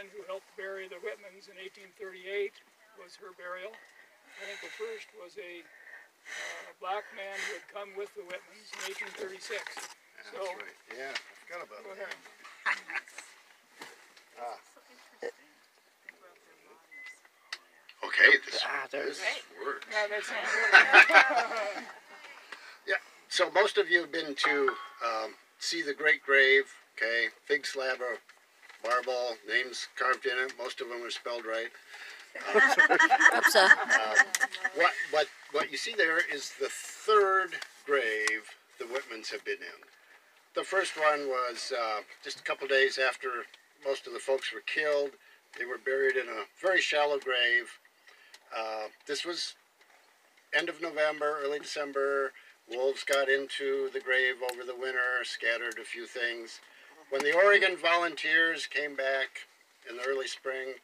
men who helped bury the Whitmans in 1838 was her burial. I think the first was a black man who had come with the Whitmans in 1836. That's right. Yeah, I forgot about that. Okay, this works. Yeah, that's not Yeah, so most of you have been to see the Great Grave, okay? Big slab of marble, names carved in it. Most of them are spelled right. What you see there is the third grave the Whitmans have been in. The first one was just a couple days after most of the folks were killed. They were buried in a very shallow grave. This was end of November, early December. Wolves got into the grave over the winter, scattered a few things. When the Oregon volunteers came back in the early spring,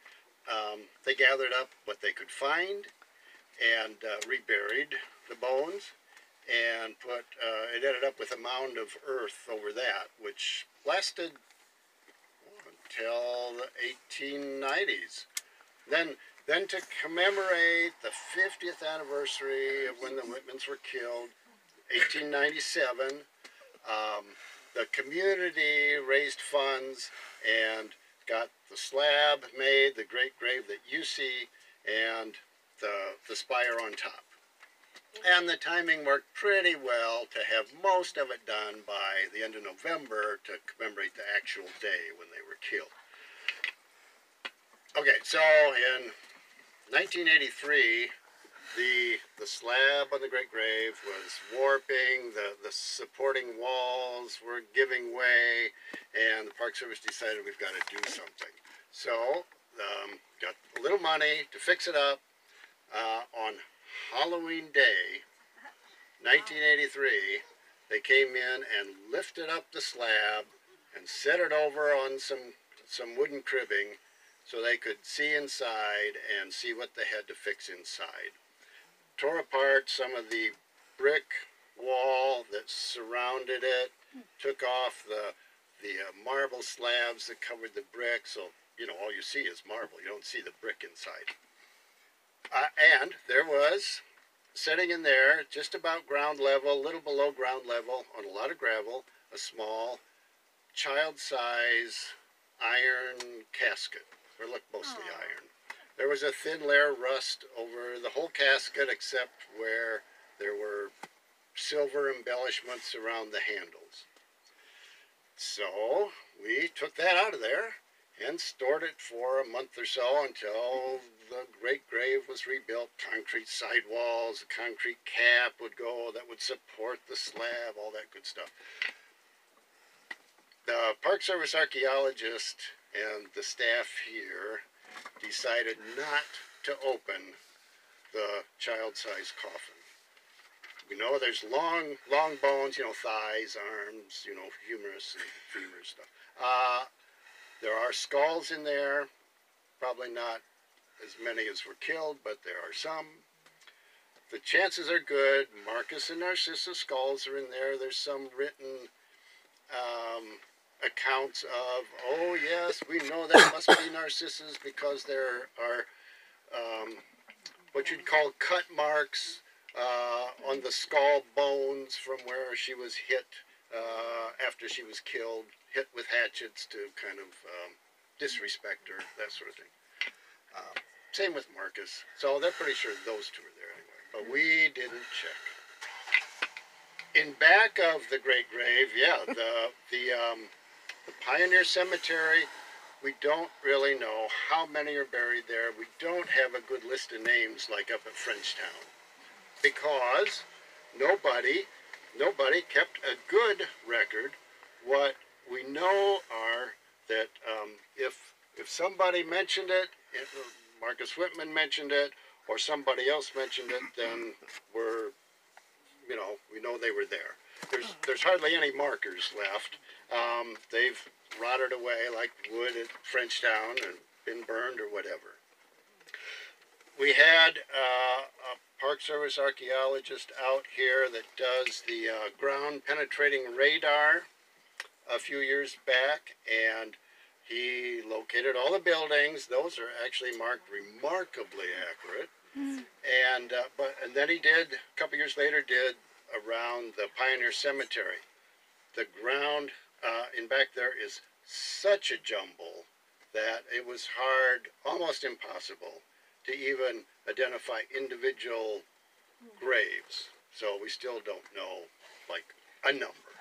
they gathered up what they could find and reburied the bones and it ended up with a mound of earth over that, which lasted until the 1890s. Then to commemorate the 50th anniversary of when the Whitmans were killed, 1897, the community raised funds and got the slab made, the great grave that you see, and the spire on top. And the timing worked pretty well to have most of it done by the end of November to commemorate the actual day when they were killed. Okay, so in 1983, the slab on the Great Grave was warping, the supporting walls were giving way, and the Park Service decided we've got to do something. So, got a little money to fix it up. On Halloween Day, 1983, they came in and lifted up the slab and set it over on some wooden cribbing so they could see inside and see what they had to fix inside. Tore apart some of the brick wall that surrounded it, took off the marble slabs that covered the brick, so you know all you see is marble, you don't see the brick inside. And there was, sitting in there, just about ground level, a little below ground level, on a lot of gravel, a small child-size iron casket, or looked mostly iron. There was a thin layer of rust over the whole casket except where there were silver embellishments around the handles. So we took that out of there and stored it for a month or so until the Great Grave was rebuilt. Concrete sidewalls, a concrete cap would go that would support the slab, all that good stuff. The Park Service archaeologist and the staff here decided not to open the child-sized coffin. We know there's long bones, you know, thighs, arms, you know, humerus and femur stuff. There are skulls in there, probably not as many as were killed, but there are some. The chances are good. Marcus and Narcissus skulls are in there. There's some written accounts of, oh yes, we know that must be Narcissus because there are what you'd call cut marks on the skull bones from where she was hit after she was killed, hit with hatchets to kind of disrespect her, that sort of thing. Same with Marcus. So they're pretty sure those two are there anyway. But we didn't check. In back of the Great Grave, yeah, the Pioneer Cemetery, we don't really know how many are buried there. We don't have a good list of names like up at Frenchtown because nobody kept a good record. What we know are that if somebody mentioned it, Marcus Whitman mentioned it, or somebody else mentioned it, then we know they were there. There's hardly any markers left. They've rotted away like wood at Frenchtown and been burned or whatever. We had a Park Service archaeologist out here that does the ground penetrating radar a few years back, and He located all the buildings. Those are actually marked remarkably accurate. And then he did, a couple years later, did around the Pioneer Cemetery. The ground in back there is such a jumble that it was hard, almost impossible, to even identify individual graves. So we still don't know, like, a number.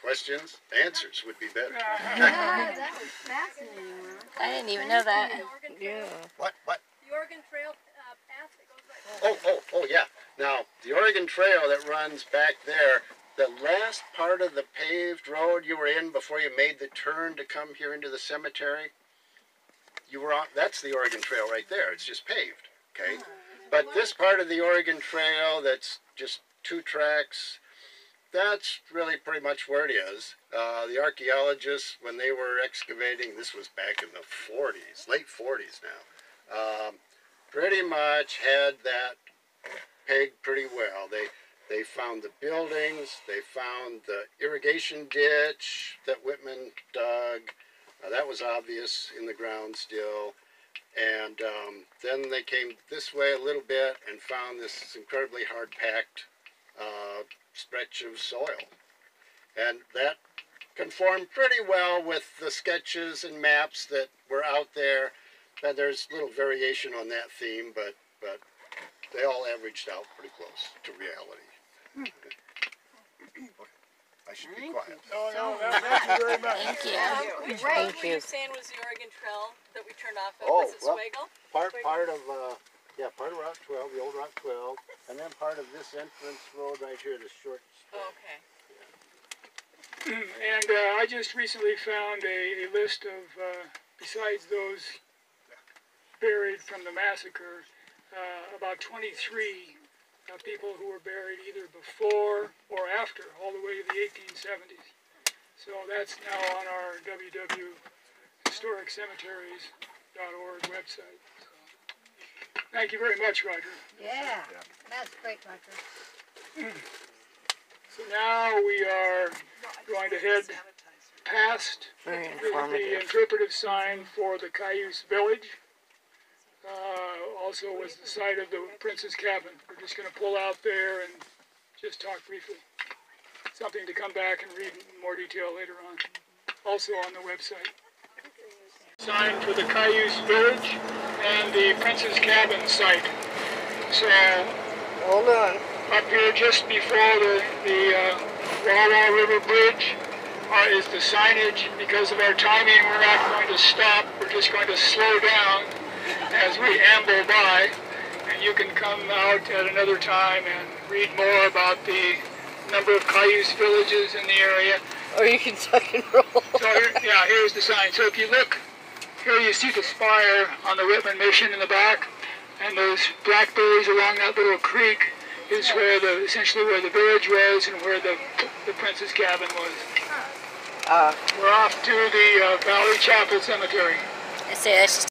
Questions? Answers would be better. Yeah, that was fascinating. I didn't even know that. Yeah. What? The Oregon Trail path that goes right Oh, yeah. Now, the Oregon Trail that runs back there, the last part of the paved road you were in before you made the turn to come here into the cemetery, you were on, that's the Oregon Trail right there. It's just paved, okay? But this part of the Oregon Trail that's just 2 tracks, that's really pretty much where it is. The archaeologists, when they were excavating, this was back in the 40s, late 40s now, pretty much had that pegged pretty well. They found the buildings, they found the irrigation ditch that Whitman dug. That was obvious in the ground still. And then they came this way a little bit and found this incredibly hard-packed stretch of soil. And that conformed pretty well with the sketches and maps that were out there. And there's little variation on that theme, but they all averaged out pretty close to reality. I should be quiet. No, thank you very much. Thank you. Which Thank road were you saying was the Oregon Trail that we turned off at? Oh, Was it well, Swagel? part of Route 12, the old Route 12, and then part of this entrance road right here, the short strip. Oh, okay. And I just recently found a list of, besides those buried from the massacre, about 23 people who were buried either before or after, all the way to the 1870s. So that's now on our www.historiccemeteries.org website. So, thank you very much, Roger. Yeah, that's great, Roger. So now we are going to head past Very the informative. interpretive sign for the Cayuse Village. Also was the site of the Prince's Cabin. We're just going to pull out there and just talk briefly. Something to come back and read in more detail later on. Also on the website. Sign for the Cayuse Village and the Prince's Cabin site. So, Hold on. up here just before the Walla River Bridge is the signage. Because of our timing, we're not going to stop. We're just going to slow down as we amble by, and you can come out at another time and read more about the number of Cayuse villages in the area. Or you can tuck and roll. So here's the sign. So if you look, here you see the spire on the Whitman Mission in the back, and those blackberries along that little creek is where essentially where the village was and where the Prince's Cabin was. We're off to the Valley Chapel Cemetery. I say that's just